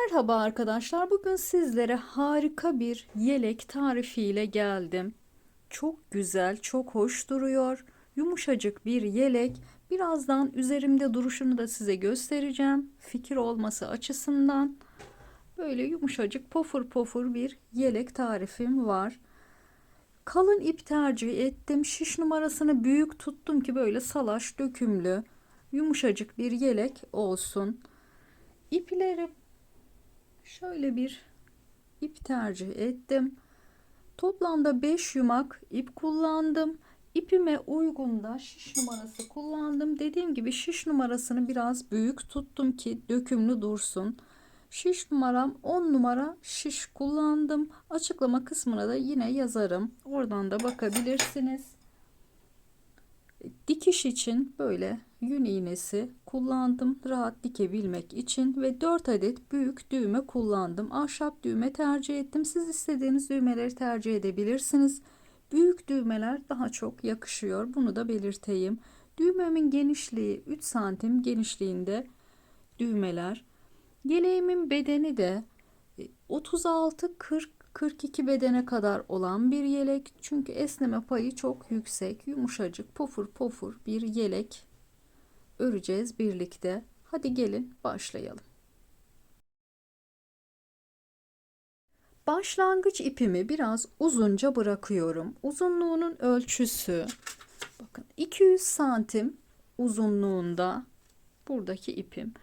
Merhaba arkadaşlar. Bugün sizlere harika bir yelek tarifiyle geldim. Çok güzel, çok hoş duruyor. Yumuşacık bir yelek. Birazdan üzerimde duruşunu da size göstereceğim. Fikir olması açısından böyle yumuşacık, pofur pofur bir yelek tarifim var. Kalın ip tercih ettim. Şiş numarasını büyük tuttum ki böyle salaş, dökümlü, yumuşacık bir yelek olsun. İpleri şöyle bir ip tercih ettim. Toplamda 5 yumak ip kullandım. İpime uygun da şiş numarası kullandım. Dediğim gibi şiş numarasını biraz büyük tuttum ki dökümlü dursun. Şiş numaram 10 numara şiş kullandım. Açıklama kısmına da yine yazarım. Oradan da bakabilirsiniz. Dikiş için böyle yün iğnesi kullandım rahat dikebilmek için ve 4 adet büyük düğme kullandım. Ahşap düğme tercih ettim. Siz istediğiniz düğmeleri tercih edebilirsiniz. Büyük düğmeler daha çok yakışıyor. Bunu da belirteyim. Düğmemin genişliği 3 santim genişliğinde düğmeler. Yeleğimin bedeni de 36 40 42 bedene kadar olan bir yelek. Çünkü esneme payı çok yüksek. Yumuşacık, pofur pofur bir yelek öreceğiz birlikte. Hadi gelin başlayalım. Başlangıç ipimi biraz uzunca bırakıyorum. Uzunluğunun ölçüsü bakın 200 santim uzunluğunda buradaki ipim.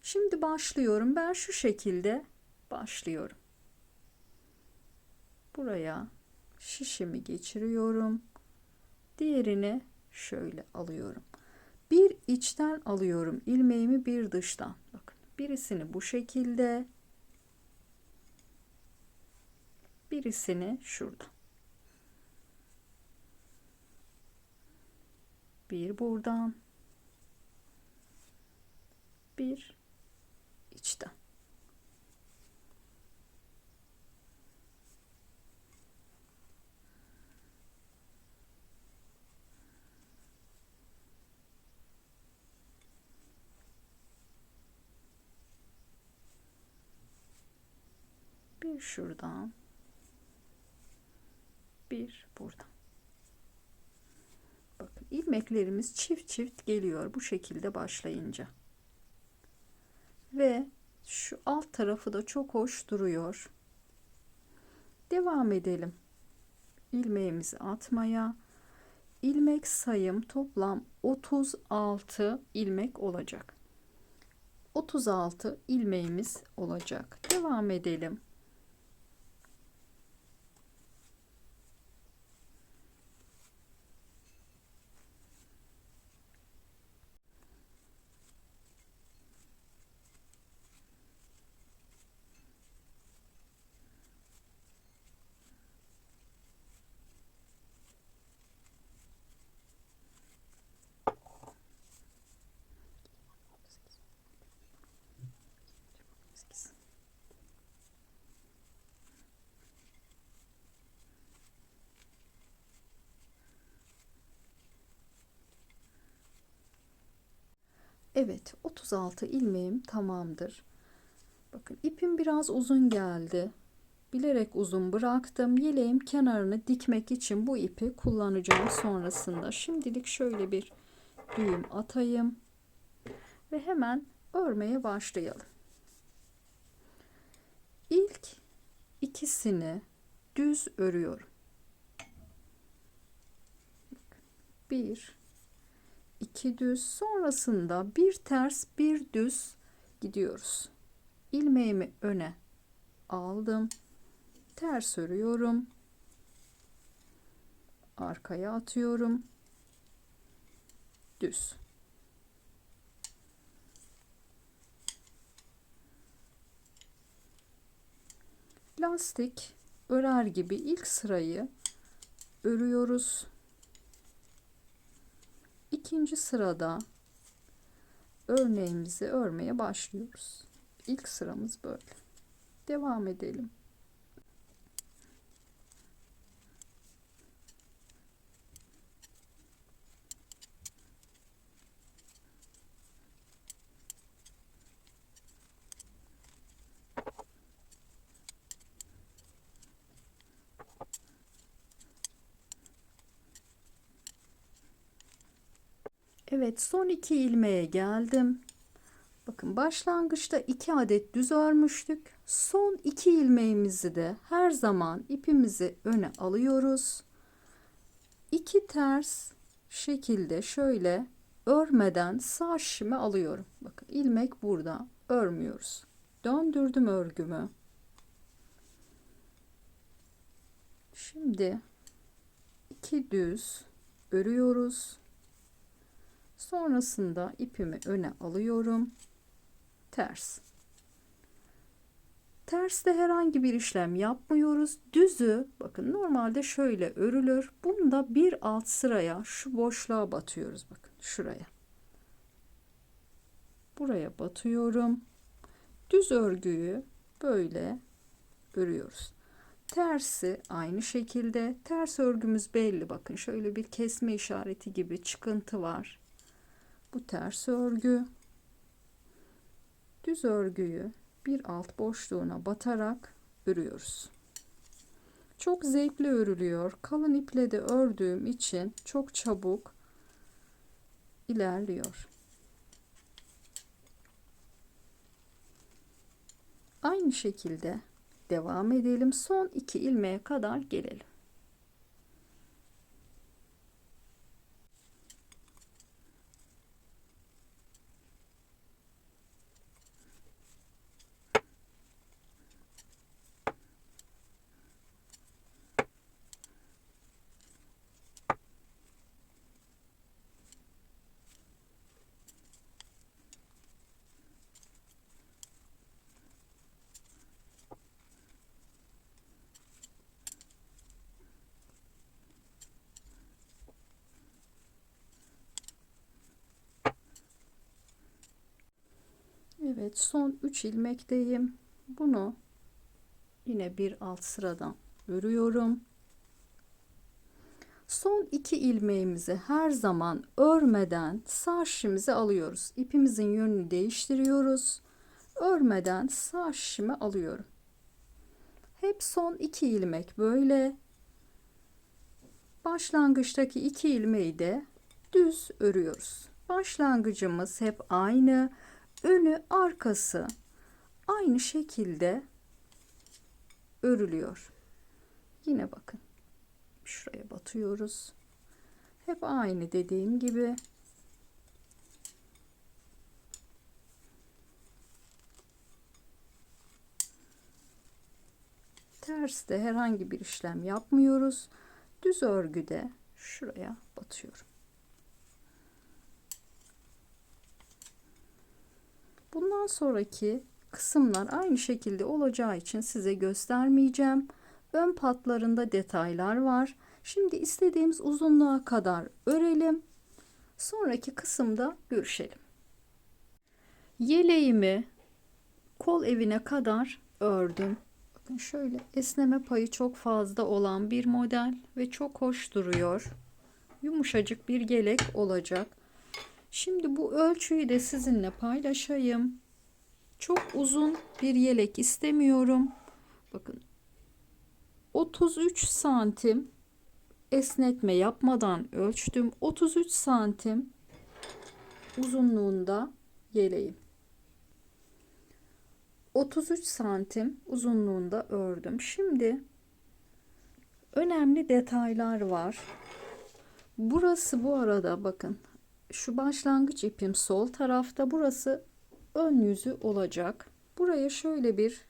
Şimdi başlıyorum. Ben şu şekilde başlıyorum. Buraya şişimi geçiriyorum. Diğerini şöyle alıyorum. Bir içten alıyorum ilmeğimi, bir dıştan. Bakın birisini bu şekilde, birisini şuradan. Bir buradan, bir içten. Bir şuradan, bir buradan. Bakın ilmeklerimiz çift çift geliyor bu şekilde başlayınca. Ve şu alt tarafı da çok hoş duruyor. Devam edelim. İlmeğimizi atmaya. İlmek sayım toplam 36 ilmek olacak. 36 ilmeğimiz olacak. Devam edelim. Evet, 36 ilmeğim tamamdır. Bakın ipim biraz uzun geldi. Bilerek uzun bıraktım. Yeleğim kenarını dikmek için bu ipi kullanacağım sonrasında. Şimdilik şöyle bir düğüm atayım ve hemen örmeye başlayalım. İlk ikisini düz örüyorum. Bir, iki düz, sonrasında bir ters bir düz gidiyoruz. İlmeğimi öne aldım, ters örüyorum, arkaya atıyorum, düz. Lastik örer gibi ilk sırayı örüyoruz. İkinci sırada örneğimizi örmeye başlıyoruz. İlk sıramız böyle. Devam edelim. Evet, son 2 ilmeğe geldim. Bakın başlangıçta 2 adet düz örmüştük. Son 2 ilmeğimizi de her zaman ipimizi öne alıyoruz. 2 ters şekilde şöyle örmeden sağ şişimi alıyorum. Bakın ilmek burada, örmüyoruz. Döndürdüm örgümü. Şimdi 2 düz örüyoruz. Sonrasında ipimi öne alıyorum. Ters. Terste herhangi bir işlem yapmıyoruz. Düzü bakın normalde şöyle örülür. Bunda bir alt sıraya şu boşluğa batıyoruz. Bakın şuraya. Buraya batıyorum. Düz örgüyü böyle örüyoruz. Tersi aynı şekilde. Ters örgümüz belli. Bakın şöyle bir kesme işareti gibi çıkıntı var. Bu ters örgü. Düz örgüyü bir alt boşluğuna batarak örüyoruz. Çok zevkli örülüyor. Kalın iple de ördüğüm için çok çabuk ilerliyor. Aynı şekilde devam edelim. Son 2 ilmeğe kadar gelelim. Evet, son 3 ilmekteyim. Bunu yine bir alt sıradan örüyorum. Son 2 ilmeğimizi her zaman örmeden sağ şişimizi alıyoruz. İpimizin yönünü değiştiriyoruz. Örmeden sağ şişimi alıyorum. Hep son 2 ilmek böyle. Başlangıçtaki 2 ilmeği de düz örüyoruz. Başlangıcımız hep aynı. Önü arkası aynı şekilde örülüyor. Yine bakın. Şuraya batıyoruz. Hep aynı dediğim gibi. Terste herhangi bir işlem yapmıyoruz. Düz örgüde şuraya batıyorum. Bundan sonraki kısımlar aynı şekilde olacağı için size göstermeyeceğim. Ön patlarında detaylar var. Şimdi istediğimiz uzunluğa kadar örelim. Sonraki kısımda görüşelim. Yeleğimi kol evine kadar ördüm. Bakın şöyle esneme payı çok fazla olan bir model ve çok hoş duruyor. Yumuşacık bir yelek olacak. Şimdi bu ölçüyü de sizinle paylaşayım. Çok uzun bir yelek istemiyorum. Bakın 33 santim esnetme yapmadan ölçtüm. 33 santim uzunluğunda yeleğim. 33 santim uzunluğunda ördüm. Şimdi önemli detaylar var. Burası bu arada bakın şu başlangıç ipim sol tarafta, burası ön yüzü olacak. Buraya şöyle bir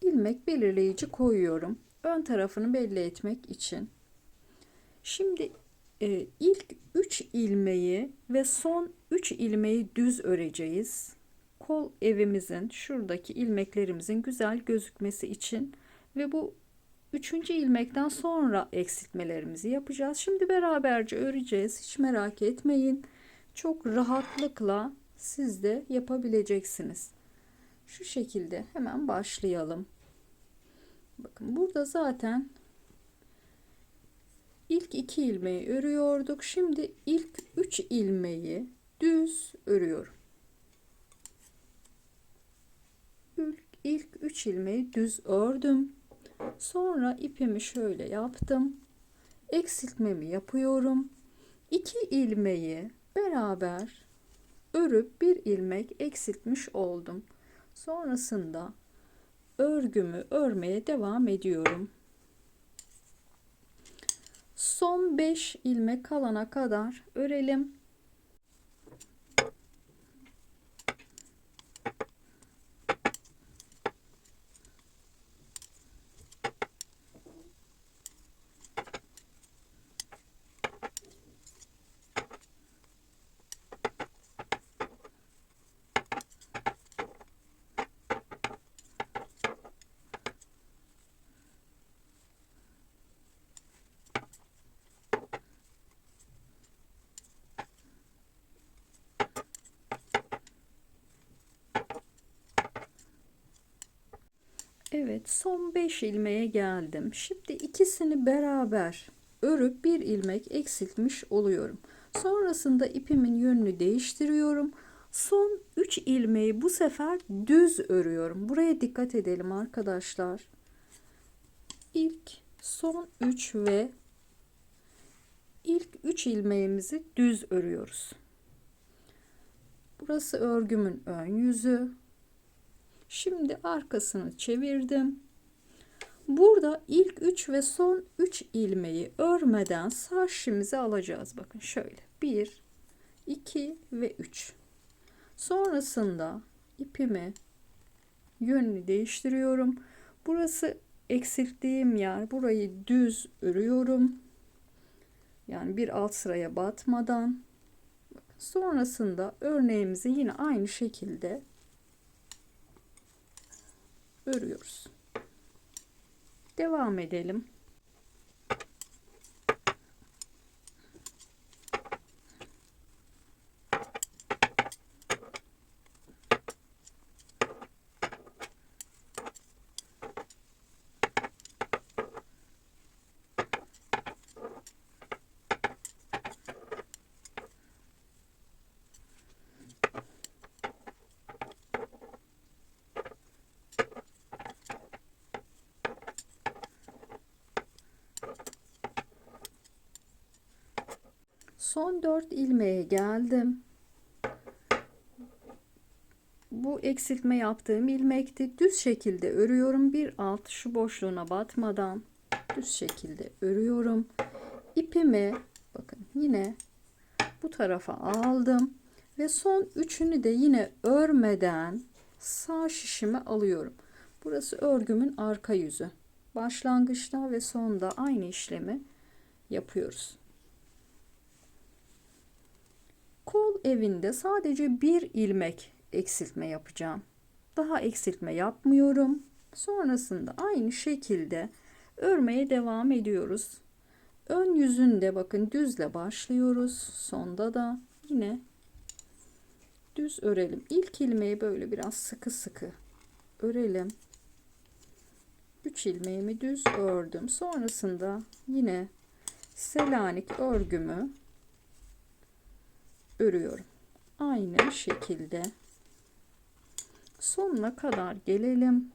ilmek belirleyici koyuyorum. Ön tarafını belli etmek için. Şimdi ilk 3 ilmeği ve son 3 ilmeği düz öreceğiz. Kol evimizin şuradaki ilmeklerimizin güzel gözükmesi için ve bu 3. ilmekten sonra eksiltmelerimizi yapacağız. Şimdi beraberce öreceğiz. Hiç merak etmeyin. Çok rahatlıkla siz de yapabileceksiniz. Şu şekilde hemen başlayalım. Bakın burada zaten ilk 2 ilmeği örüyorduk. Şimdi ilk 3 ilmeği düz örüyorum. İlk 3 ilmeği düz ördüm. Sonra ipimi şöyle yaptım. Eksiltmemi yapıyorum. 2 ilmeği beraber örüp bir ilmek eksiltmiş oldum. Sonrasında örgümü örmeye devam ediyorum. Son 5 ilmek kalana kadar örelim. Evet, son 5 ilmeğe geldim. Şimdi ikisini beraber örüp bir ilmek eksiltmiş oluyorum. Sonrasında ipimin yönünü değiştiriyorum. Son 3 ilmeği bu sefer düz örüyorum. Buraya dikkat edelim arkadaşlar. İlk, son 3 ve ilk 3 ilmeğimizi düz örüyoruz. Burası örgümün ön yüzü. Şimdi arkasını çevirdim. Burada ilk 3 ve son 3 ilmeği örmeden sağ şişimizi alacağız. Bakın şöyle 1, 2 ve 3. Sonrasında ipimi yönünü değiştiriyorum. Burası eksilttiğim yer. Burayı düz örüyorum. Yani bir alt sıraya batmadan. Sonrasında örneğimizi yine aynı şekilde örüyoruz. Devam edelim. Son 4 ilmeğe geldim. Bu eksiltme yaptığım ilmekti. Düz şekilde örüyorum. Bir alt şu boşluğuna batmadan düz şekilde örüyorum. İpimi bakın yine bu tarafa aldım ve son üçünü de yine örmeden sağ şişime alıyorum. Burası örgümün arka yüzü. Başlangıçta ve sonda aynı işlemi yapıyoruz. Kol evinde sadece bir ilmek eksiltme yapacağım. Daha eksiltme yapmıyorum. Sonrasında aynı şekilde örmeye devam ediyoruz. Ön yüzünde bakın düzle başlıyoruz. Sonda da yine düz örelim. İlk ilmeği böyle biraz sıkı sıkı örelim. 3 ilmeğimi düz ördüm. Sonrasında yine Selanik örgümü örüyorum. Aynı şekilde sonuna kadar gelelim.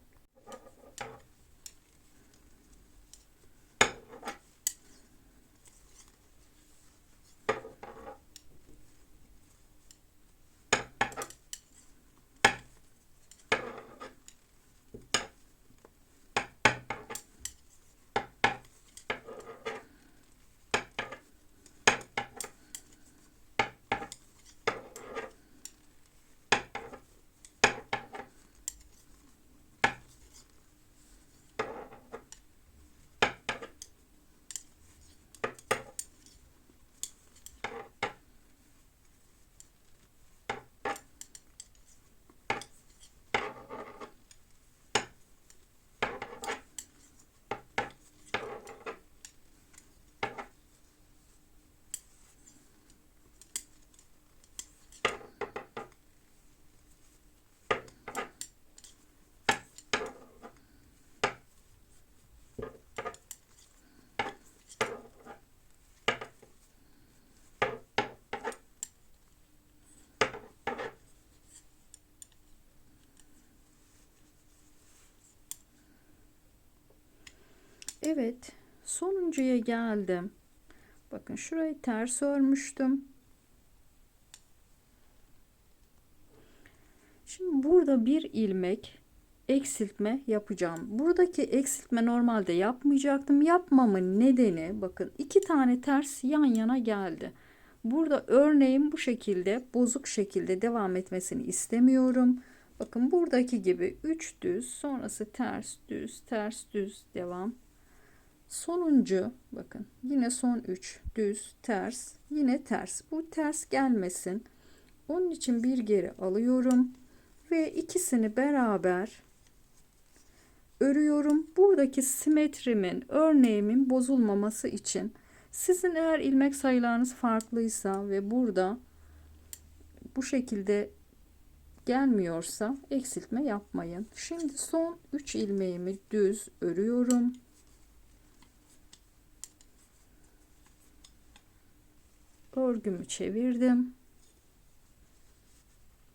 Evet, sonuncuya geldim. Bakın şurayı ters örmüştüm. Şimdi burada bir ilmek eksiltme yapacağım. Buradaki eksiltme normalde yapmayacaktım. Yapmamın nedeni, bakın, iki tane ters yan yana geldi. Burada örneğin bu şekilde bozuk şekilde devam etmesini istemiyorum. Bakın buradaki gibi 3 düz, sonrası ters düz ters düz devam. Sonuncu, bakın, yine son 3 düz ters, yine ters. Bu ters gelmesin. Onun için bir geri alıyorum ve ikisini beraber örüyorum. Buradaki simetrimin, örneğimin bozulmaması için, sizin eğer ilmek sayılarınız farklıysa ve burada bu şekilde gelmiyorsa eksiltme yapmayın. Şimdi son 3 ilmeğimi düz örüyorum. Örgümü çevirdim.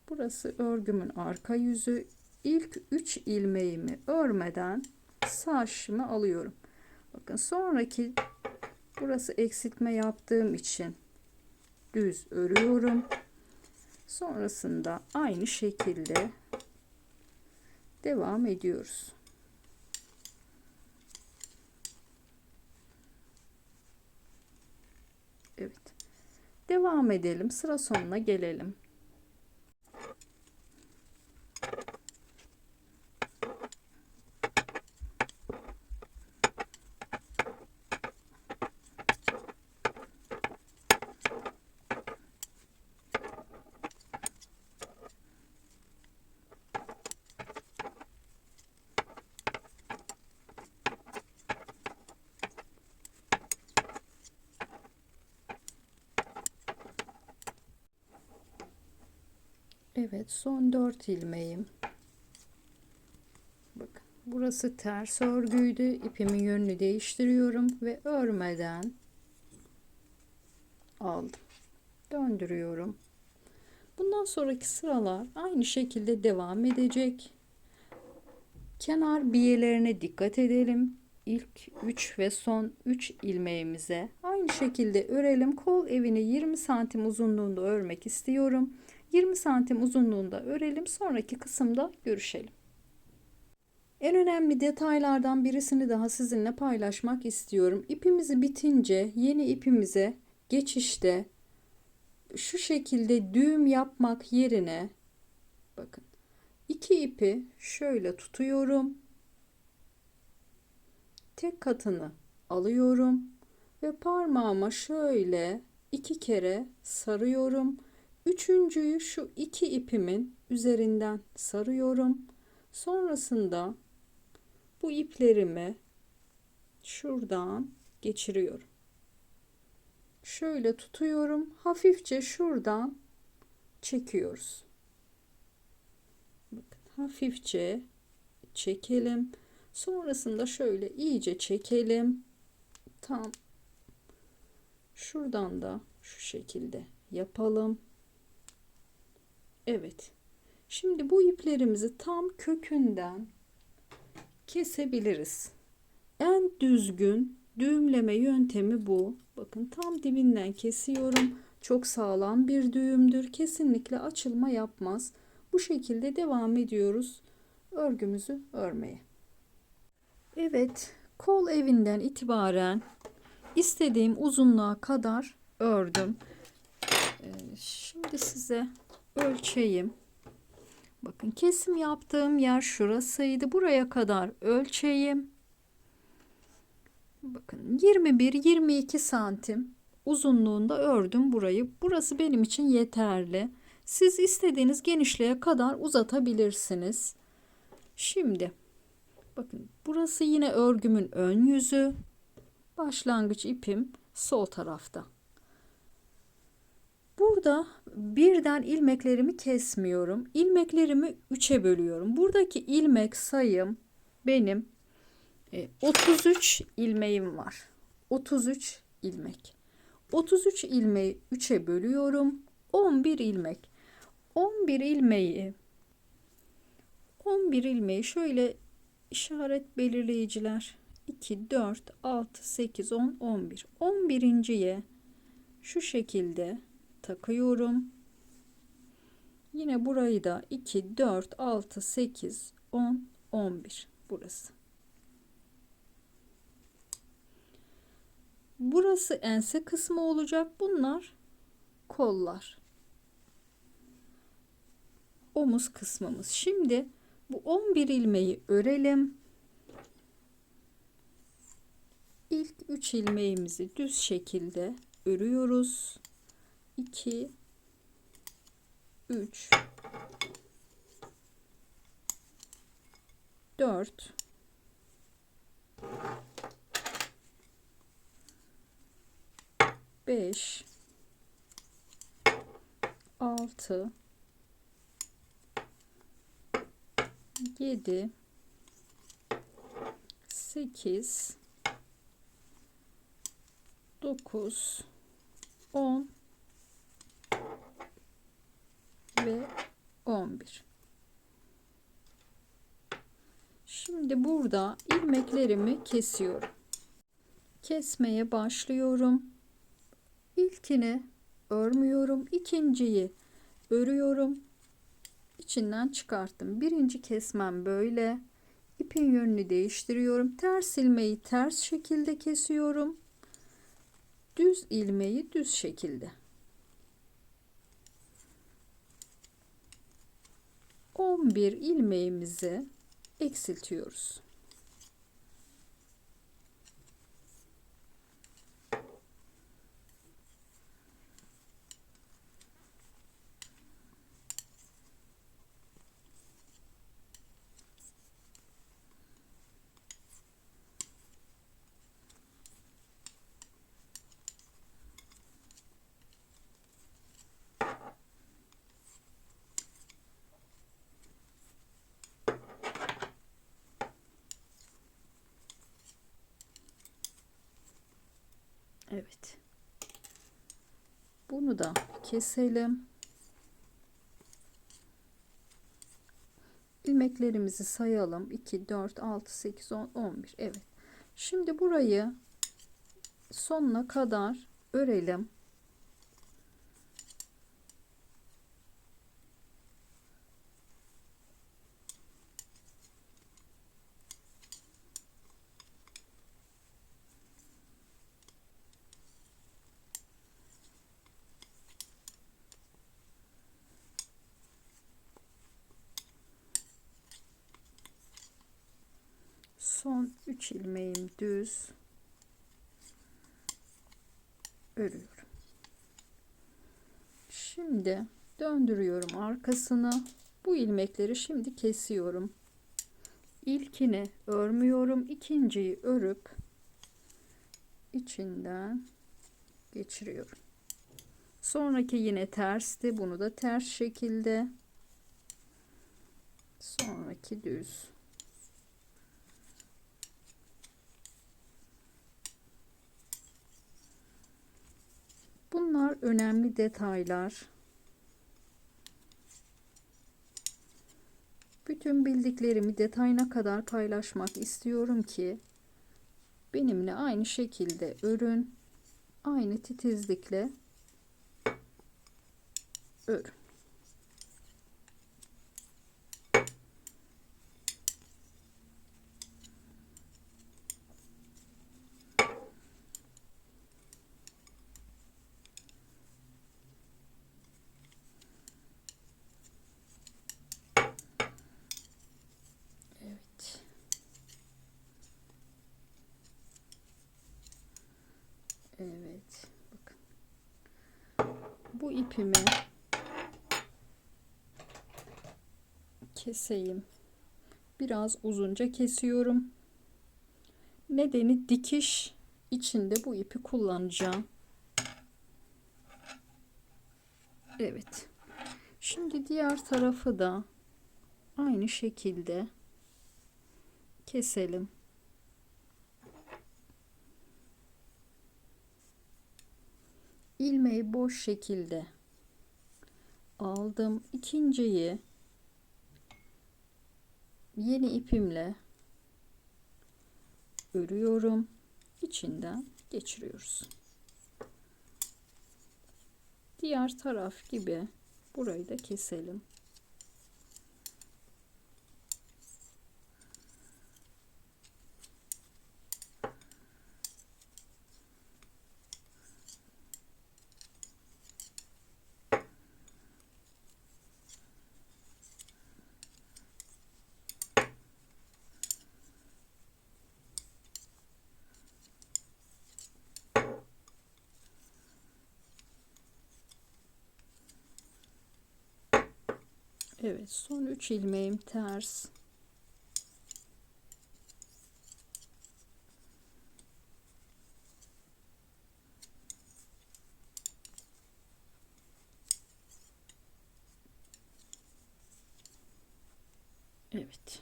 Burası örgümün arka yüzü. İlk 3 ilmeğimi örmeden sağ şişimi alıyorum. Bakın sonraki, burası eksiltme yaptığım için düz örüyorum. Sonrasında aynı şekilde devam ediyoruz. Evet. Devam edelim. Sıra sonuna gelelim. Evet, son 4 ilmeğim. Bakın burası ters örgüydü. İpimin yönünü değiştiriyorum ve örmeden aldım. Döndürüyorum. Bundan sonraki sıralar aynı şekilde devam edecek. Kenar biyelerine dikkat edelim. İlk 3 ve son 3 ilmeğimize aynı şekilde örelim. Kol evini 20 santim uzunluğunda örmek istiyorum. 20 santim uzunluğunda örelim. Sonraki kısımda görüşelim. En önemli detaylardan birisini daha sizinle paylaşmak istiyorum. İpimizi bitince yeni ipimize geçişte şu şekilde düğüm yapmak yerine, bakın, iki ipi şöyle tutuyorum. Tek katını alıyorum ve parmağıma şöyle 2 kere sarıyorum. Üçüncüyü şu iki ipimin üzerinden sarıyorum. Sonrasında bu iplerimi şuradan geçiriyorum. Şöyle tutuyorum. Hafifçe şuradan çekiyoruz. Bakın, hafifçe çekelim. Sonrasında şöyle iyice çekelim. Tam şuradan da şu şekilde yapalım. Evet. Şimdi bu iplerimizi tam kökünden kesebiliriz. En düzgün düğümleme yöntemi bu. Bakın tam dibinden kesiyorum. Çok sağlam bir düğümdür. Kesinlikle açılma yapmaz. Bu şekilde devam ediyoruz örgümüzü örmeye. Evet, kol evinden itibaren istediğim uzunluğa kadar ördüm. Şimdi size ölçeyim. Bakın, kesim yaptığım yer şurasıydı. Buraya kadar ölçeyim. Bakın 21-22 santim uzunluğunda ördüm burayı. Burası benim için yeterli. Siz istediğiniz genişliğe kadar uzatabilirsiniz. Şimdi bakın, burası yine örgümün ön yüzü. Başlangıç ipim sol tarafta. Burada birden ilmeklerimi kesmiyorum. İlmeklerimi 3'e bölüyorum. Buradaki ilmek sayım benim 33 ilmeğim var. 33 ilmek. 33 ilmeği 3'e bölüyorum. 11 ilmek. 11 ilmeği şöyle işaret belirleyiciler 2, 4, 6, 8, 10, 11. 11.'ye Şu şekilde takıyorum. Yine burayı da 2, 4, 6, 8, 10, 11 burası. Burası ense kısmı olacak. Bunlar kollar. Omuz kısmımız. Şimdi bu 11 ilmeği örelim. İlk 3 ilmeğimizi düz şekilde örüyoruz. 2, 3, 4, 5, 6, 7, 8, 9, 10 ve 11. Şimdi burada ilmeklerimi kesiyorum. Kesmeye başlıyorum. İlkini örmüyorum. İkinciyi örüyorum. İçinden çıkarttım. Birinci kesmem böyle. İpin yönünü değiştiriyorum. Ters ilmeği ters şekilde kesiyorum. Düz ilmeği düz şekilde. 11 ilmeğimizi eksiltiyoruz. Evet. Bunu da keselim. İlmeklerimizi sayalım. 2, 4, 6, 8, 10, 11. Evet. Şimdi burayı sonuna kadar örelim. Son 3 ilmeğim düz örüyorum. Şimdi döndürüyorum arkasını. Bu ilmekleri şimdi kesiyorum. İlkini örmüyorum. İkinciyi örüp içinden geçiriyorum. Sonraki yine tersti. Bunu da ters şekilde. Sonraki düz. Bunlar önemli detaylar. Bütün bildiklerimi detayına kadar paylaşmak istiyorum ki benimle aynı şekilde örün, aynı titizlikle örün. Evet. Evet. Bakın. Bu ipimi keseyim. Biraz uzunca kesiyorum. Nedeni dikiş içinde bu ipi kullanacağım. Evet. Şimdi diğer tarafı da aynı şekilde keselim. İlmeği boş şekilde aldım. İkinciyi yeni ipimle örüyorum. İçinden geçiriyoruz. Diğer taraf gibi burayı da keselim. Evet, son 3 ilmeğim ters. Evet.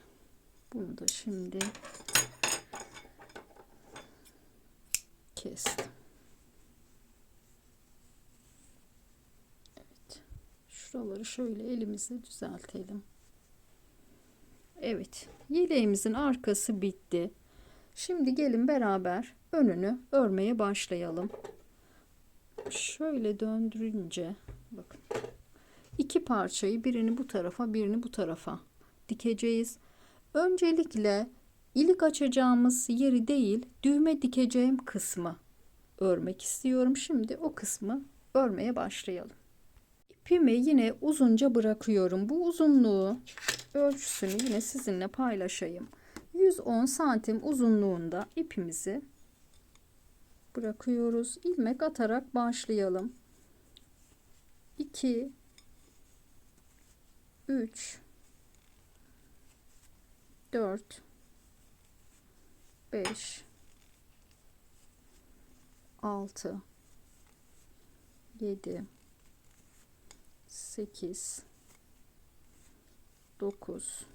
Bunu da şimdi kestim. Evet. Şuraları şöyle elimizle düzeltelim. Evet. Yeleğimizin arkası bitti. Şimdi gelin beraber önünü örmeye başlayalım. Şöyle döndürünce bakın. İki parçayı birini bu tarafa, birini bu tarafa dikeceğiz. Öncelikle ilik açacağımız yeri değil, düğme dikeceğim kısmı örmek istiyorum. Şimdi o kısmı örmeye başlayalım. İpimi yine uzunca bırakıyorum. Bu uzunluğu ölçüsünü yine sizinle paylaşayım. 110 santim uzunluğunda ipimizi bırakıyoruz. İlmek atarak başlayalım. 2 3 4 5 6 7 8 9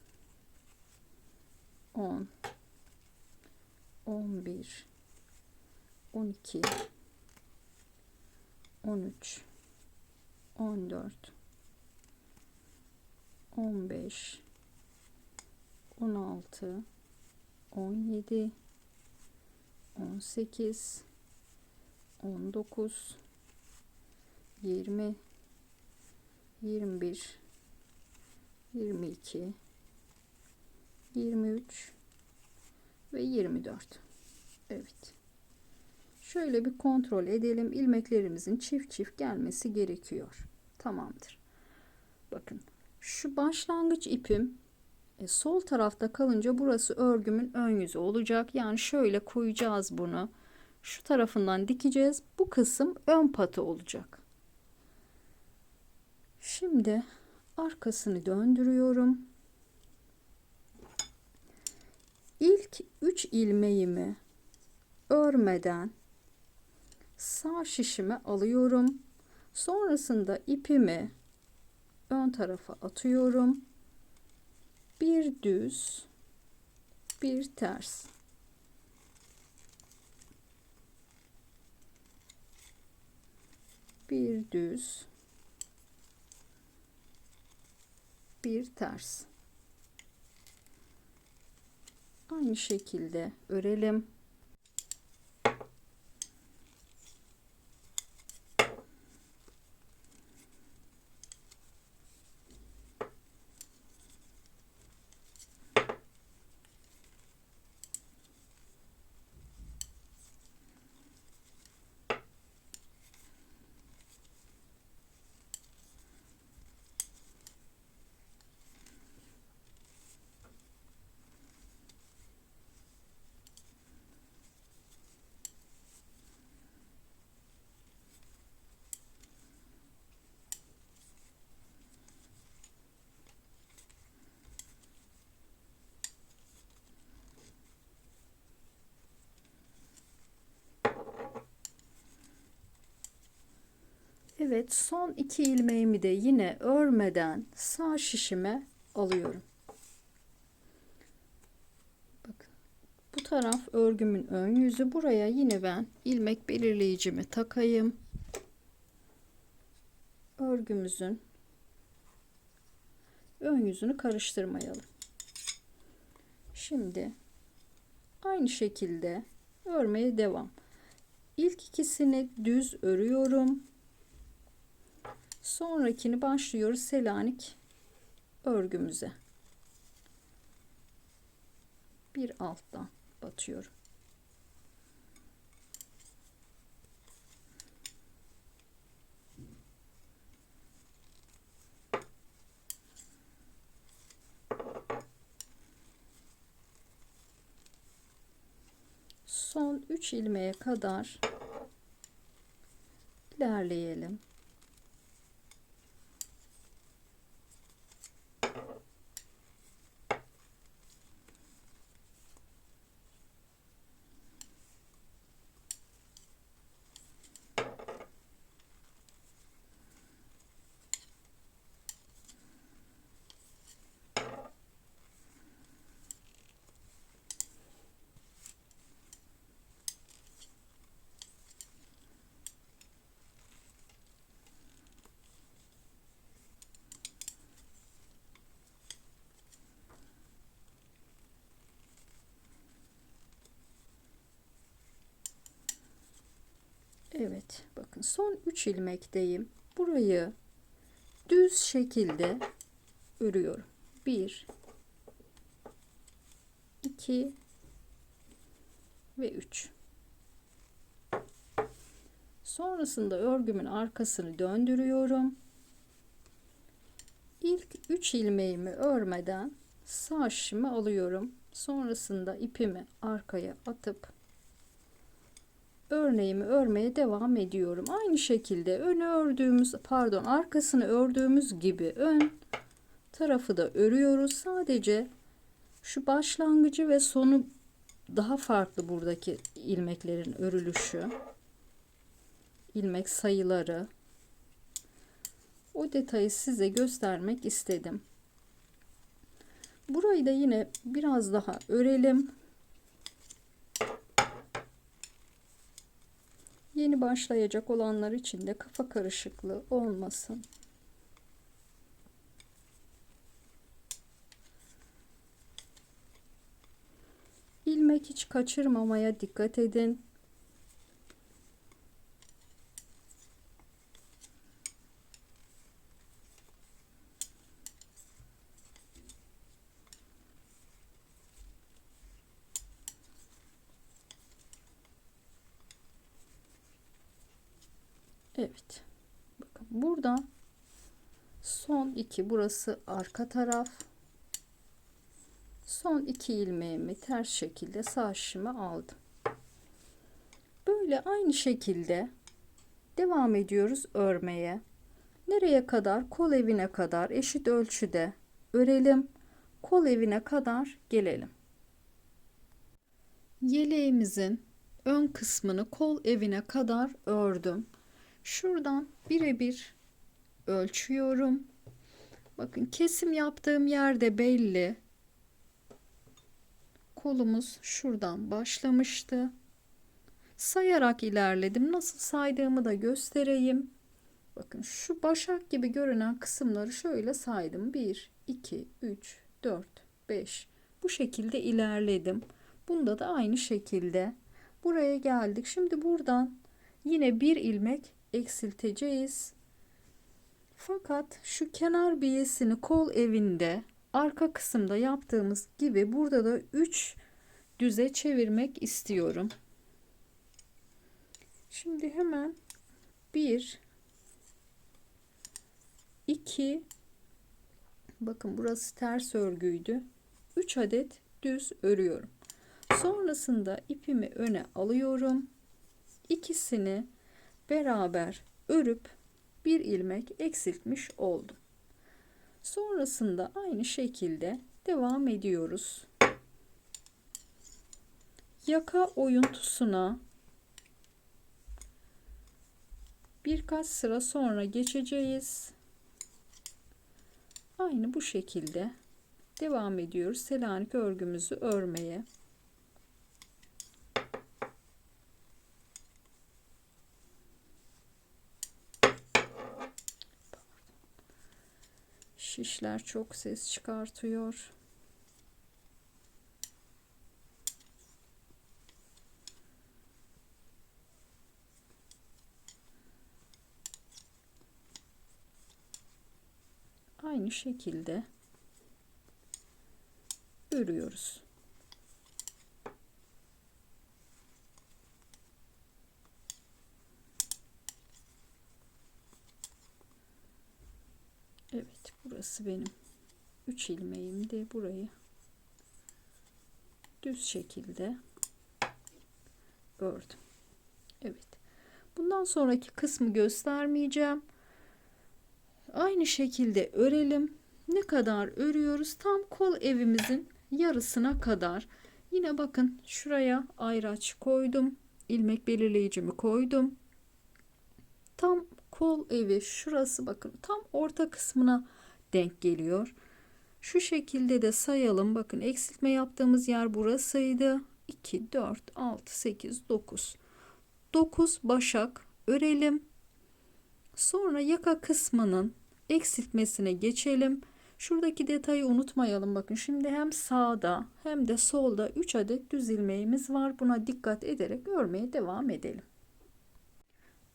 10 11 12 13 14 15 16 17 18 19 20 21 22 23 ve 24. Evet. Şöyle bir kontrol edelim. İlmeklerimizin çift çift gelmesi gerekiyor. Tamamdır. Bakın şu başlangıç ipim sol tarafta kalınca burası örgümün ön yüzü olacak. Yani şöyle koyacağız bunu. Şu tarafından dikeceğiz. Bu kısım ön patı olacak. Şimdi arkasını döndürüyorum. İlk 3 ilmeğimi örmeden sağ şişime alıyorum. Sonrasında ipimi ön tarafa atıyorum. Bir düz, bir ters. Bir düz, bir ters. Aynı şekilde örelim. Evet, son 2 ilmeğimi de yine örmeden sağ şişime alıyorum. Bakın, bu taraf örgümün ön yüzü. Buraya yine ben ilmek belirleyicimi takayım. Örgümüzün ön yüzünü karıştırmayalım. Şimdi aynı şekilde örmeye devam. İlk ikisini düz örüyorum. Sonrakini başlıyoruz Selanik örgümüze. Bir alttan batıyorum. Son 3 ilmeğe kadar ilerleyelim. Evet, bakın son 3 ilmekteyim. Burayı düz şekilde örüyorum. 1 2 ve 3. Sonrasında örgümün arkasını döndürüyorum. İlk 3 ilmeğimi örmeden sağ şişimi alıyorum. Sonrasında ipimi arkaya atıp örneğimi örmeye devam ediyorum. Aynı şekilde arkasını ördüğümüz gibi ön tarafı da örüyoruz. Sadece şu başlangıcı ve sonu daha farklı buradaki ilmeklerin örülüşü, ilmek sayıları. O detayı size göstermek istedim. Burayı da yine biraz daha örelim. Yeni başlayacak olanlar için de kafa karışıklığı olmasın. İlmek hiç kaçırmamaya dikkat edin. Evet. Bakın burada son 2, burası arka taraf. Son 2 ilmeğimi ters şekilde sağ şişime aldım. Böyle aynı şekilde devam ediyoruz örmeye. Nereye kadar? Kol evine kadar eşit ölçüde örelim. Kol evine kadar gelelim. Yeleğimizin ön kısmını kol evine kadar ördüm. Şuradan birebir ölçüyorum. Bakın kesim yaptığım yerde belli. Kolumuz şuradan başlamıştı. Sayarak ilerledim. Nasıl saydığımı da göstereyim. Bakın şu başak gibi görünen kısımları şöyle saydım. 1, 2, 3, 4, 5. Bu şekilde ilerledim. Bunda da aynı şekilde. Buraya geldik. Şimdi buradan yine bir ilmek eksilteceğiz. Fakat şu kenar biyesini kol evinde arka kısımda yaptığımız gibi burada da 3 düze çevirmek istiyorum. Şimdi hemen 1 2, bakın burası ters örgüydü. 3 adet düz örüyorum. Sonrasında ipimi öne alıyorum. İkisini beraber örüp bir ilmek eksiltmiş oldum. Sonrasında aynı şekilde devam ediyoruz. Yaka oyuntusuna birkaç sıra sonra geçeceğiz. Aynı bu şekilde devam ediyoruz Selanik örgümüzü örmeye. Şişler çok ses çıkartıyor. aynı şekilde örüyoruz. Evet, burası benim 3 ilmeğimdi. Burayı düz şekilde ördüm. Evet. Bundan sonraki kısmı göstermeyeceğim. Aynı şekilde örelim. Ne kadar örüyoruz? Tam kol evimizin yarısına kadar. Yine bakın şuraya ayraç koydum. İlmek belirleyicimi koydum. Tam kol evi şurası, bakın tam orta kısmına denk geliyor. Şu şekilde de sayalım. Bakın eksiltme yaptığımız yer burasıydı. 2, 4, 6, 8, 9. 9 başak örelim. Sonra yaka kısmının eksiltmesine geçelim. Şuradaki detayı unutmayalım. Bakın şimdi hem sağda hem de solda 3 adet düz ilmeğimiz var. Buna dikkat ederek örmeye devam edelim.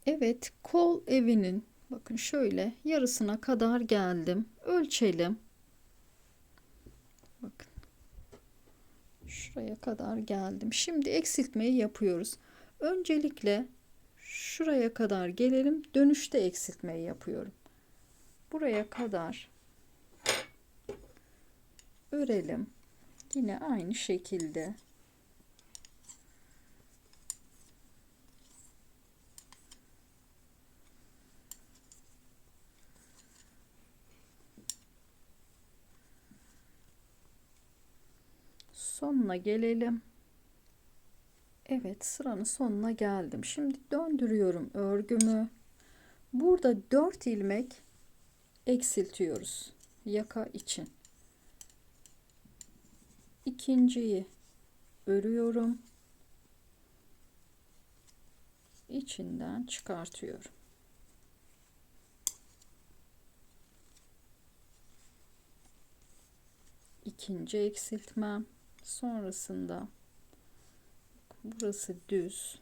Evet, kol evinin bakın şöyle yarısına kadar geldim. Ölçelim. Bakın şuraya kadar geldim. Şimdi eksiltmeyi yapıyoruz. Öncelikle şuraya kadar gelelim. Dönüşte eksiltmeyi yapıyorum. Buraya kadar örelim. Yine aynı şekilde. Sonuna gelelim. Evet, sıranın sonuna geldim. Şimdi döndürüyorum örgümü. Burada 4 ilmek eksiltiyoruz yaka için. İkinciyi örüyorum. İçinden çıkartıyorum. İkinci eksiltmem. Sonrasında burası düz.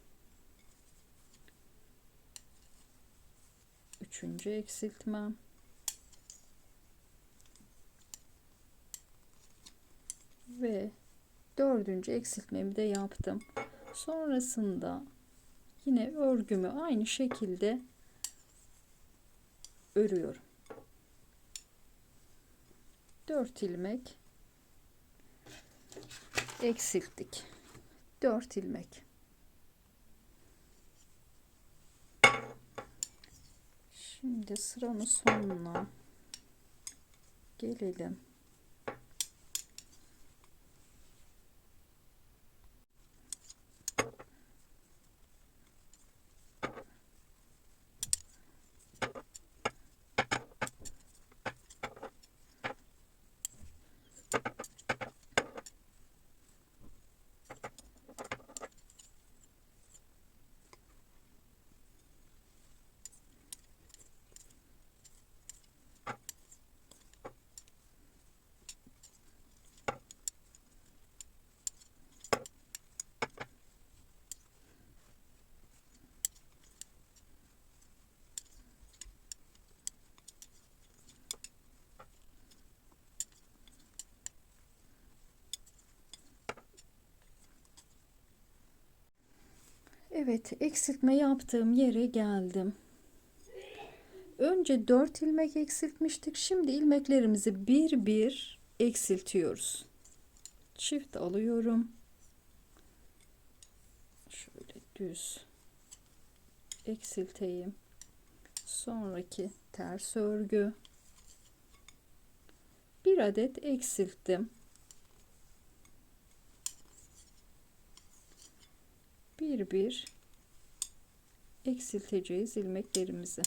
Üçüncü eksiltmem. Ve dördüncü eksiltmemi de yaptım. Sonrasında yine örgümü aynı şekilde örüyorum. 4 ilmek eksilttik. 4 ilmek. Şimdi sıranın sonuna gelelim. Evet, eksiltme yaptığım yere geldim. Önce 4 ilmek eksiltmiştik. Şimdi ilmeklerimizi bir bir eksiltiyoruz. Çift alıyorum. Şöyle düz eksilteyim. Sonraki ters örgü. Bir adet eksilttim. Bir bir eksilteceğiz ilmeklerimizi.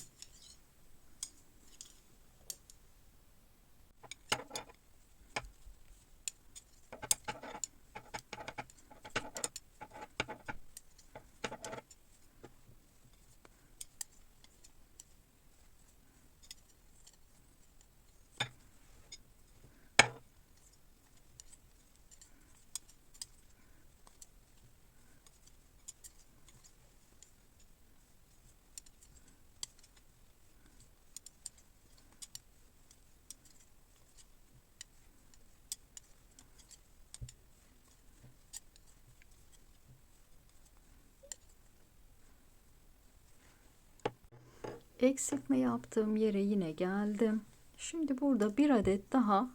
Eksiltme yaptığım yere yine geldim. Şimdi burada bir adet daha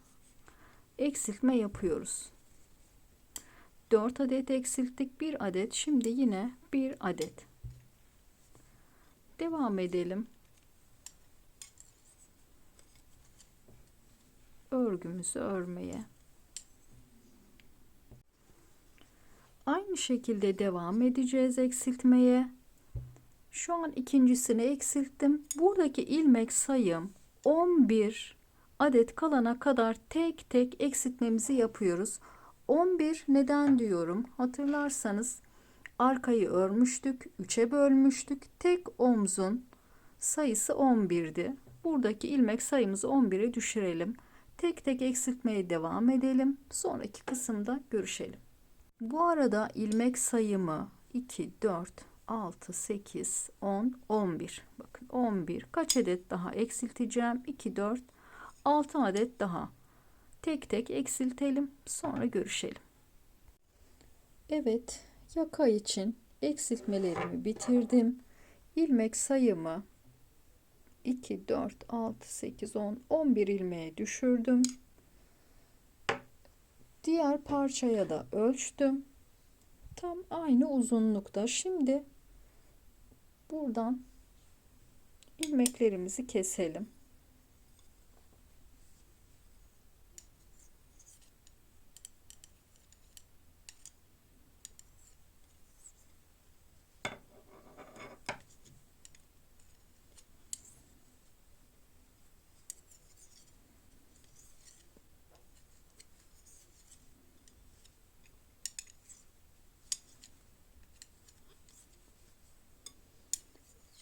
eksiltme yapıyoruz. 4 adet eksilttik, bir adet, şimdi yine bir adet. Devam edelim. Örgümüzü örmeye. Aynı şekilde devam edeceğiz eksiltmeye. Şu an ikincisini eksilttim. Buradaki ilmek sayım 11 adet kalana kadar tek tek eksiltmemizi yapıyoruz. 11 neden diyorum? Hatırlarsanız arkayı örmüştük, 3'e bölmüştük. Tek omzun sayısı 11'di. Buradaki ilmek sayımızı 11'e düşürelim. Tek tek eksiltmeye devam edelim. Sonraki kısımda görüşelim. Bu arada ilmek sayımı 2, 4, 6, 8, 10, 11. Bakın 11. Kaç adet daha eksilteceğim? 2, 4, 6 adet daha. Tek tek eksiltelim. Sonra görüşelim. Evet, yaka için eksiltmelerimi bitirdim. İlmek sayımı 2, 4, 6, 8, 10, 11 ilmeğe düşürdüm. Diğer parçaya da ölçtüm. Tam aynı uzunlukta. Şimdi buradan ilmeklerimizi keselim.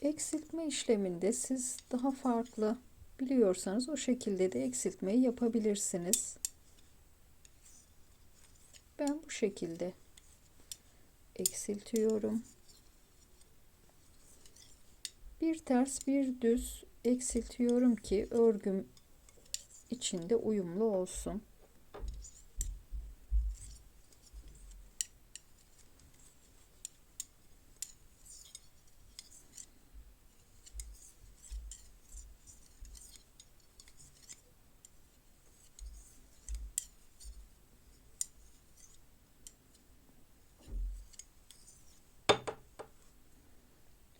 Eksiltme işleminde siz daha farklı biliyorsanız o şekilde de eksiltmeyi yapabilirsiniz. Ben bu şekilde eksiltiyorum. Bir ters bir düz eksiltiyorum ki örgüm içinde uyumlu olsun.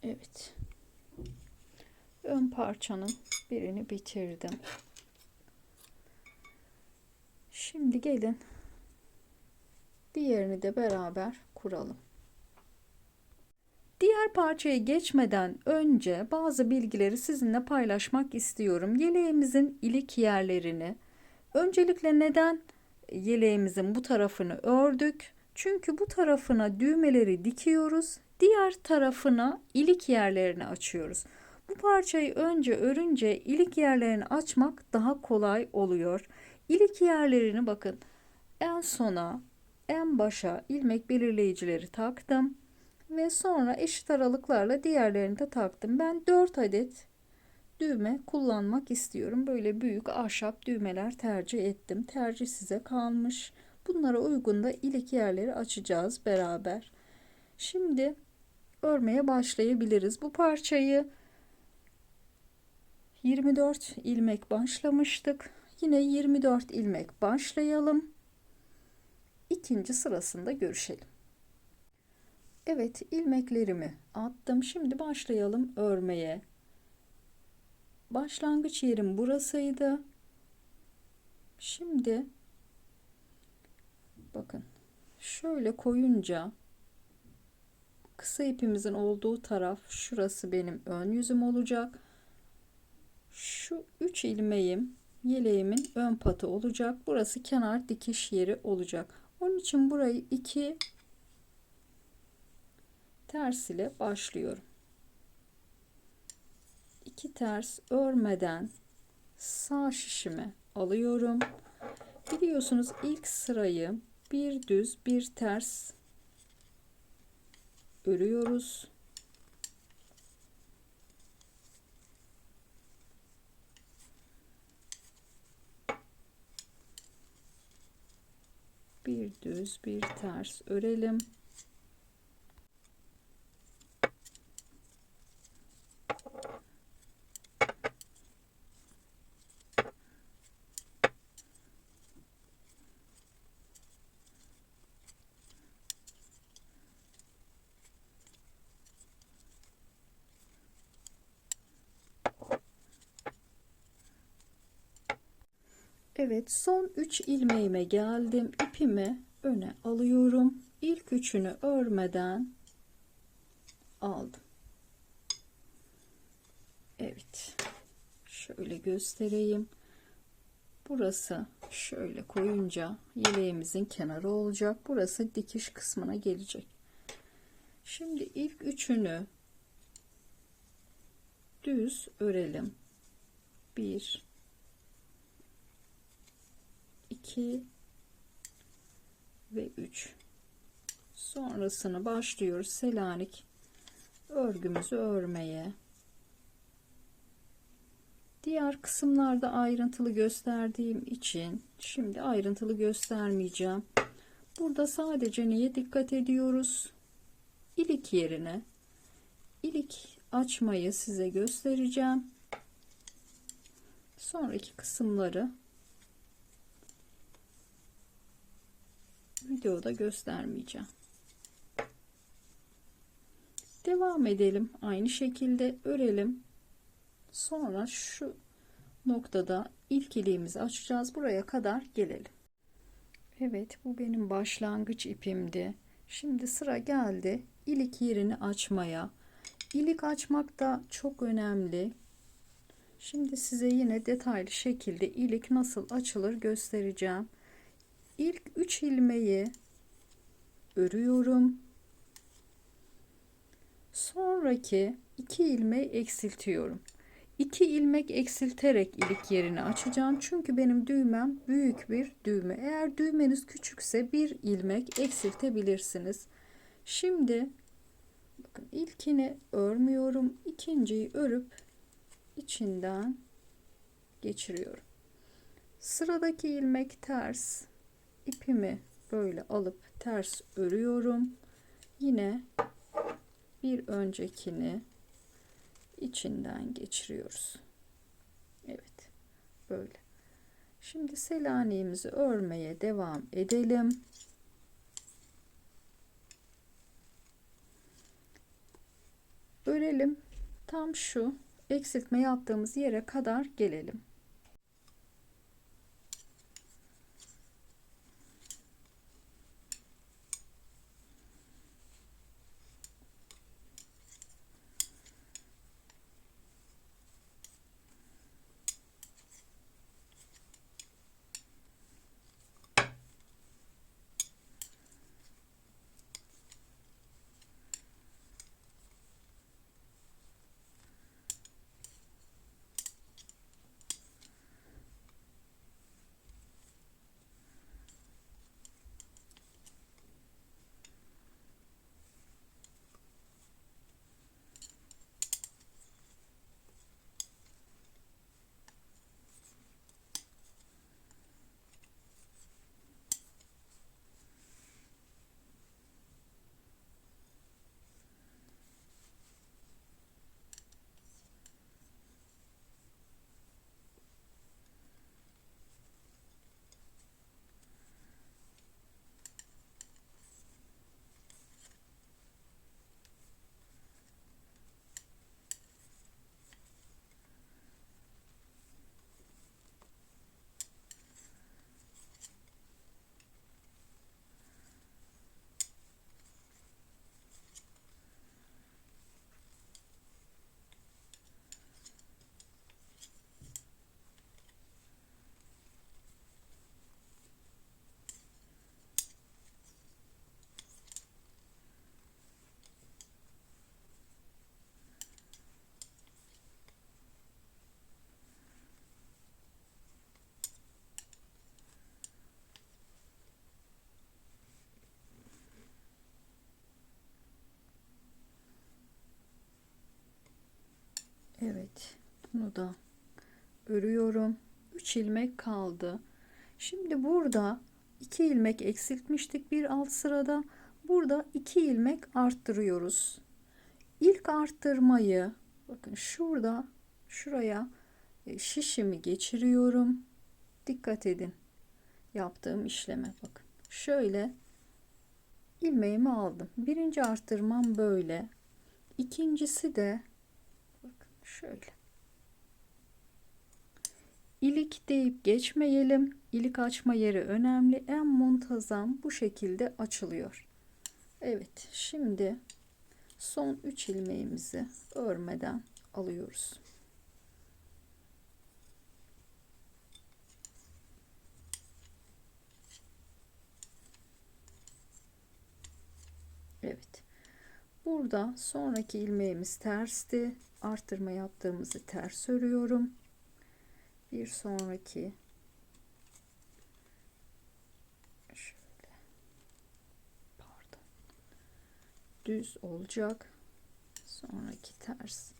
Evet. Ön parçanın birini bitirdim. Şimdi gelin diğerini de beraber kuralım. Diğer parçaya geçmeden önce bazı bilgileri sizinle paylaşmak istiyorum. Yeleğimizin ilik yerlerini, öncelikle neden yeleğimizin bu tarafını ördük? Çünkü bu tarafına düğmeleri dikiyoruz, diğer tarafına ilik yerlerini açıyoruz. Bu parçayı önce örünce ilik yerlerini açmak daha kolay oluyor. İlik yerlerini bakın, en sona, en başa ilmek belirleyicileri taktım ve sonra eşit aralıklarla diğerlerini de taktım. Ben 4 adet düğme kullanmak istiyorum. Böyle büyük ahşap düğmeler tercih ettim. Tercih size kalmış. Bunlara uygun da ilik yerleri açacağız beraber. Şimdi örmeye başlayabiliriz. Bu parçayı 24 ilmek başlamıştık. Yine 24 ilmek başlayalım. İkinci sırasında görüşelim. Evet, ilmeklerimi attım. Şimdi başlayalım örmeye. Başlangıç yerim burasıydı. Şimdi bakın şöyle koyunca kısa ipimizin olduğu taraf şurası benim ön yüzüm olacak. Şu 3 ilmeğim yeleğimin ön patı olacak. Burası kenar dikiş yeri olacak. Onun için burayı 2 ters ile başlıyorum. 2 ters örmeden sağ şişime alıyorum. Biliyorsunuz ilk sırayı bir düz bir ters örüyoruz. Bir düz bir ters örelim. Evet, son 3 ilmeğime geldim. İpimi öne alıyorum. İlk üçünü örmeden aldım. Evet. Şöyle göstereyim. Burası şöyle koyunca yeleğimizin kenarı olacak. Burası dikiş kısmına gelecek. Şimdi ilk üçünü düz örelim. 1 2 ve 3. Sonrasını başlıyoruz Selanik örgümüzü örmeye. Diğer kısımlarda ayrıntılı gösterdiğim için şimdi ayrıntılı göstermeyeceğim. Burada sadece neye dikkat ediyoruz? İlik yerine ilik açmayı size göstereceğim. Sonraki kısımları videoda göstermeyeceğim. Devam edelim. Aynı şekilde örelim. Sonra şu noktada ilk iliğimizi açacağız. Buraya kadar gelelim. Evet, bu benim başlangıç ipimdi. Şimdi sıra geldi ilik yerini açmaya. İlik açmak da çok önemli. Şimdi size yine detaylı şekilde ilik nasıl açılır göstereceğim. İlk 3 ilmeği örüyorum. Sonraki 2 ilmeği eksiltiyorum. 2 ilmek eksilterek ilik yerini açacağım. Çünkü benim düğmem büyük bir düğme. Eğer düğmeniz küçükse bir ilmek eksiltebilirsiniz. Şimdi bakın ilkini örmüyorum. İkinciyi örüp içinden geçiriyorum. Sıradaki ilmek ters. İpimi böyle alıp ters örüyorum. Yine bir öncekini içinden geçiriyoruz. Evet, böyle. Şimdi Selanik'imizi örmeye devam edelim. Örelim. Tam şu eksiltme yaptığımız yere kadar gelelim. Evet, bunu da örüyorum. 3 ilmek kaldı. Şimdi burada 2 ilmek eksiltmiştik bir alt sırada. Burada 2 ilmek arttırıyoruz. İlk arttırmayı bakın şurada şuraya şişimi geçiriyorum. Dikkat edin yaptığım işleme bakın. Şöyle ilmeğimi aldım. Birinci arttırmam böyle. İkincisi de bakın şöyle. İlik deyip geçmeyelim. İlik açma yeri önemli. En muntazam bu şekilde açılıyor. Evet, şimdi son 3 ilmeğimizi örmeden alıyoruz. Evet. Burada sonraki ilmeğimiz tersti. Artırma yaptığımızı ters örüyorum. Bir sonraki şöyle, pardon, düz olacak. Sonraki ters.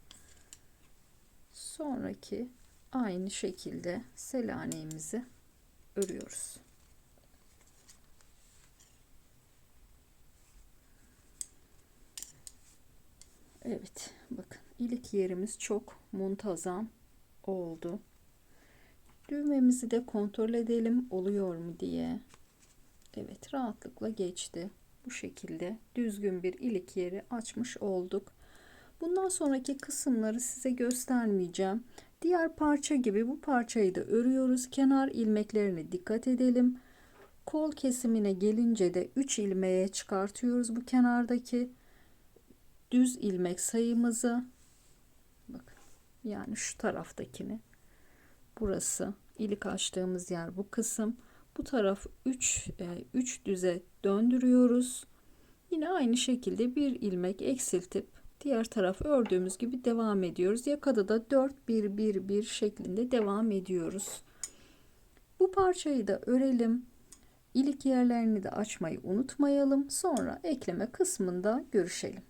Sonraki aynı şekilde selaneğimizi örüyoruz. Evet, bakın ilik yerimiz çok muntazam oldu. Düğmemizi de kontrol edelim oluyor mu diye. Evet, rahatlıkla geçti. Bu şekilde düzgün bir ilik yeri açmış olduk. Bundan sonraki kısımları size göstermeyeceğim. Diğer parça gibi bu parçayı da örüyoruz. Kenar ilmeklerine dikkat edelim. Kol kesimine gelince de 3 ilmeğe çıkartıyoruz bu kenardaki düz ilmek sayımızı. Bakın, yani şu taraftakini. Burası ilik açtığımız yer bu kısım. Bu taraf 3 düze döndürüyoruz. Yine aynı şekilde bir ilmek eksiltip diğer tarafı ördüğümüz gibi devam ediyoruz. Yakada da 4 1 1 1 şeklinde devam ediyoruz. Bu parçayı da örelim. İlik yerlerini de açmayı unutmayalım. Sonra ekleme kısmında görüşelim.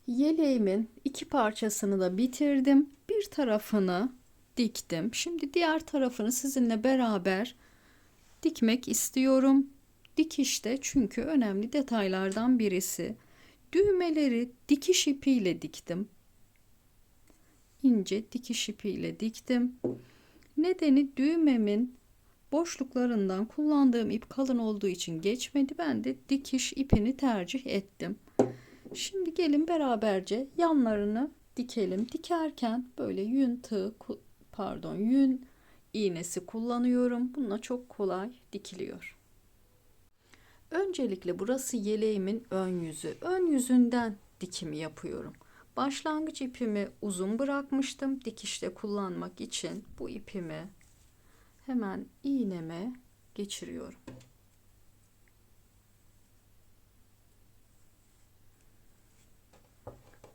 Yeleğimin iki parçasını da bitirdim. Bir tarafını diktim. Şimdi diğer tarafını sizinle beraber dikmek istiyorum. Dikişte çünkü önemli detaylardan birisi. Düğmeleri dikiş ipiyle diktim. İnce dikiş ipiyle diktim. Nedeni düğmemin boşluklarından kullandığım ip kalın olduğu için geçmedi. Ben de dikiş ipini tercih ettim. Şimdi gelin beraberce yanlarını dikelim. Dikerken böyle yün iğnesi kullanıyorum. Bununla çok kolay dikiliyor. Öncelikle burası yeleğimin ön yüzü. Ön yüzünden dikimi yapıyorum. Başlangıç ipimi uzun bırakmıştım dikişte kullanmak için. Bu ipimi hemen iğneme geçiriyorum.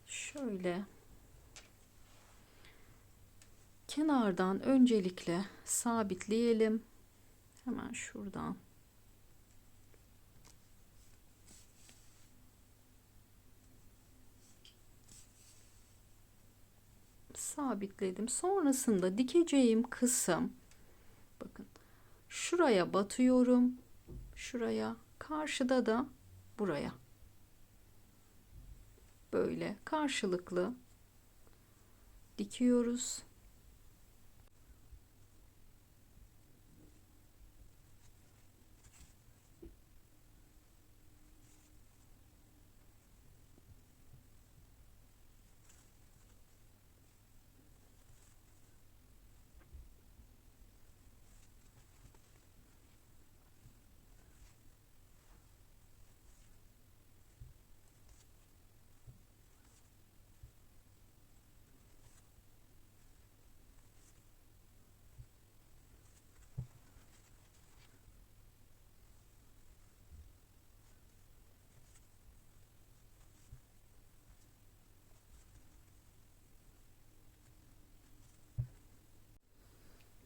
Şöyle kenardan öncelikle sabitleyelim. Hemen şuradan sabitledim. Sonrasında dikeceğim kısım, bakın, şuraya batıyorum. Şuraya, karşıda da buraya. Böyle karşılıklı dikiyoruz.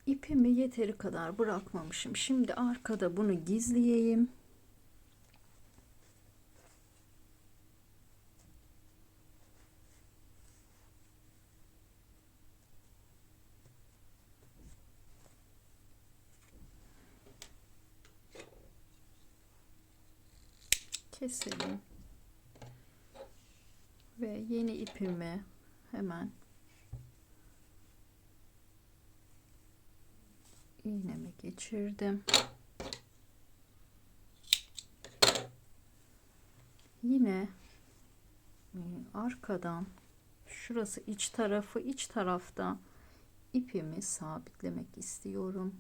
İpimi yeteri kadar bırakmamışım. Şimdi arkada bunu gizleyeyim. Keselim. Ve yeni ipimi hemen iğneme geçirdim. Yine arkadan, şurası iç tarafı, iç tarafta ipimi sabitlemek istiyorum.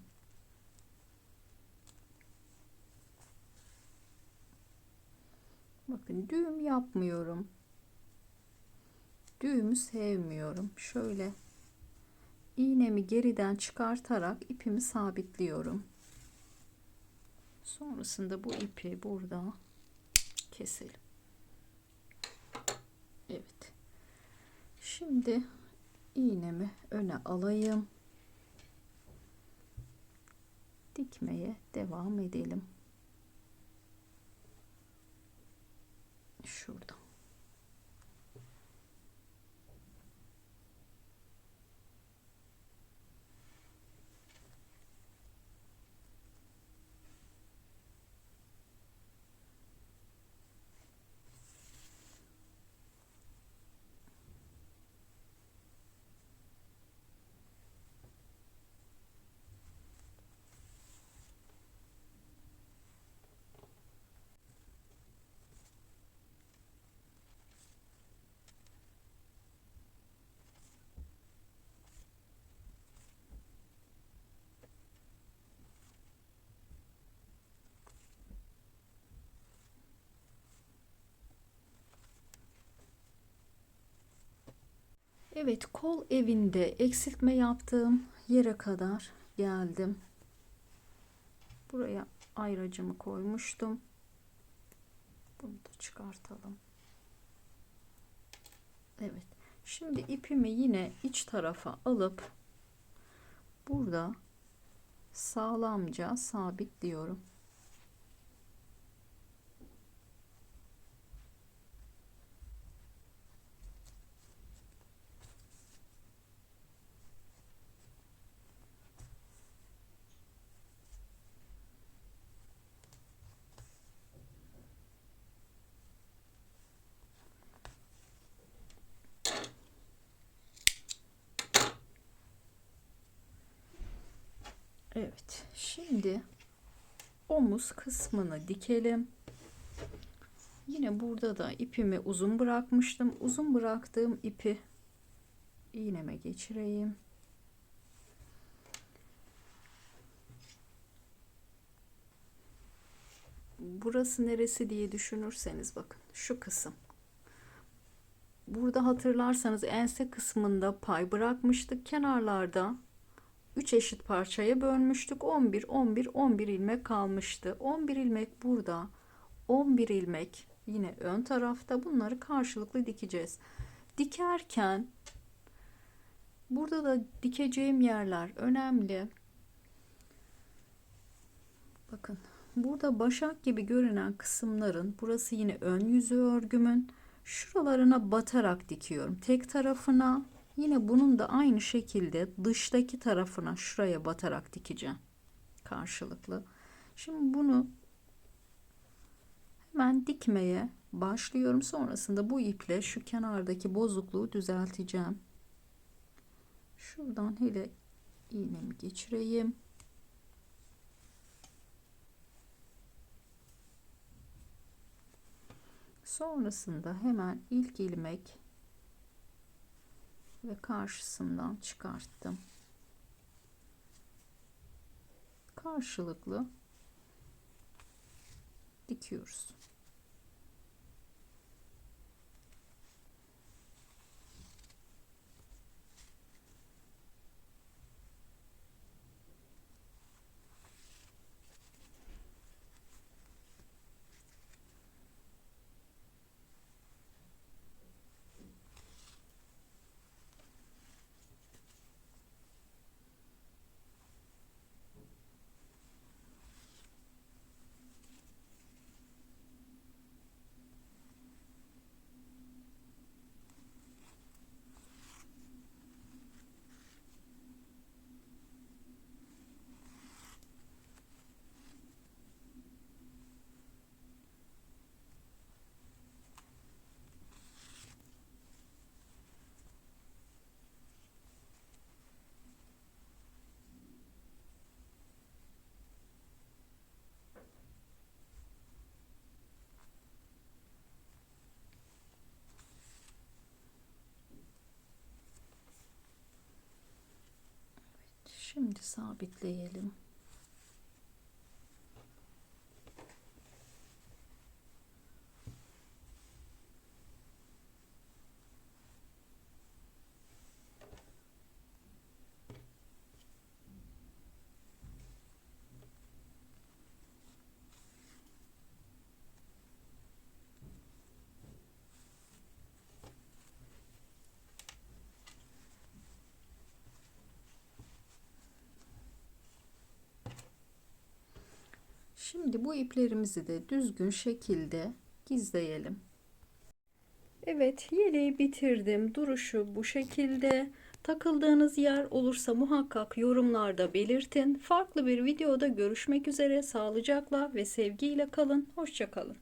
Bakın düğüm yapmıyorum. Düğümü sevmiyorum. Şöyle iğnemi geriden çıkartarak ipimi sabitliyorum. Sonrasında bu ipi burada keselim. Evet. Şimdi iğnemi öne alayım. Dikmeye devam edelim. Şurada. Evet, kol evinde eksiltme yaptığım yere kadar geldim. Buraya ayracımı koymuştum. Bunu da çıkartalım. Evet. Şimdi ipimi yine iç tarafa alıp burada sağlamca sabitliyorum. Evet. Şimdi omuz kısmını dikelim. Yine burada da ipimi uzun bırakmıştım. Uzun bıraktığım ipi iğneme geçireyim. Burası neresi diye düşünürseniz bakın şu kısım. Burada hatırlarsanız ense kısmında pay bırakmıştık. Kenarlarda 3 eşit parçaya bölmüştük. 11 11 11 ilmek kalmıştı. 11 ilmek burada. 11 ilmek yine ön tarafta. Bunları karşılıklı dikeceğiz. Dikerken burada da dikeceğim yerler önemli. Bakın burada başak gibi görünen kısımların, burası yine ön yüzü örgümün, şuralarına batarak dikiyorum. Tek tarafına, yine bunun da aynı şekilde dıştaki tarafına şuraya batarak dikeceğim. Karşılıklı. Şimdi bunu hemen dikmeye başlıyorum. Sonrasında bu iple şu kenardaki bozukluğu düzelteceğim. Şuradan hele iğnemi geçireyim. Sonrasında hemen ilk ilmek ve karşısından çıkarttım. Karşılıklı dikiyoruz. Şimdi sabitleyelim. Şimdi bu iplerimizi de düzgün şekilde gizleyelim. Evet, yeleği bitirdim. Duruşu bu şekilde. Takıldığınız yer olursa muhakkak yorumlarda belirtin. Farklı bir videoda görüşmek üzere. Sağlıcakla ve sevgiyle kalın. Hoşça kalın.